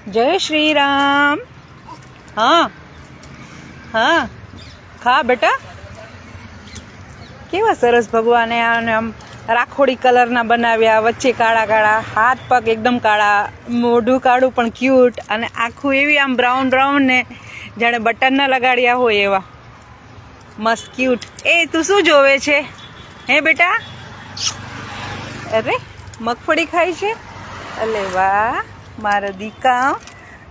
જય શ્રી રામ. હા હા, ખા બેટા. કેવા સરસ ભગવાને આને આમ રાખોડી કલરના બનાવ્યા, વચ્ચે કાળા કાળા, હાથ પગ એકદમ કાળા, મોઢું કાળું પણ ક્યુટ, અને આખું એવી આમ બ્રાઉન બ્રાઉન ને જાણે બટન ના લગાડ્યા હોય એવા મસ્ત ક્યુટ. એ તું શું જોવે છે હે બેટા? અરે મગફળી ખાય છે? અલે વાહ મારો દીકા.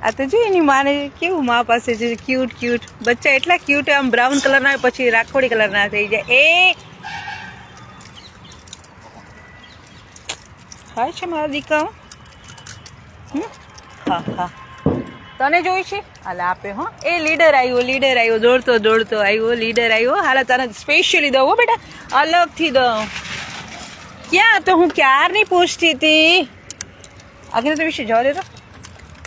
આ તો જો એની માને કેવું મા પાસે છે, ક્યુટ ક્યુટ બચ્ચા, એટલા ક્યુટ. આમ બ્રાઉન કલરના પછી રાખોડી કલરના થઈ જાય. એ ખાય છે મારા દીકા. હા હા, તને જોઈ છે? હાલ આપે. હો એ લીડર આવ્યો, દોડતો દોડતો આવ્યો, લીડર આવ્યો. હાલ તને સ્પેશિયલી દઉં હો બેટા, અલગથી દઉં. ક્યાં તો હું ક્યારની પૂછતી હતી, આગળ તો વિશે જવા દે તો.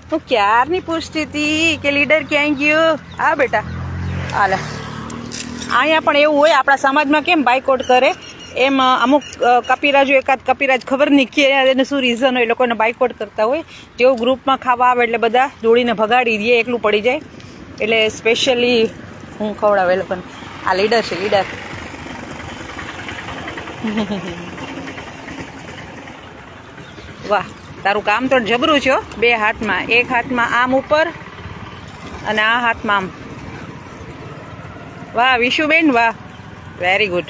હું ક્યારની પૂછતી હતી કે લીડર ક્યાંય ગયો. આ બેટા હાલ. અહીંયા પણ એવું હોય, આપણા સમાજમાં કેમ બાયકોટ કરે એમ અમુક કપિરાજો, એકાદ કપિરાજ ખબર નહીં કે એને શું રીઝન હોય, લોકોને બાયકોટ કરતા હોય. જેવું ગ્રુપમાં ખાવા આવે એટલે બધા દોડીને ભગાડી દે, એકલું પડી જાય. એટલે સ્પેશિયલી હું ખવડાવે એ લોકોને. આ લીડર છે, લીડર. વાહ, તારું કામ તો જબરું છે. બે હાથમાં, એક હાથમાં આમ ઉપર અને આ હાથમાં આમ. વાહ વિશુબેન વાહ, વેરી ગુડ.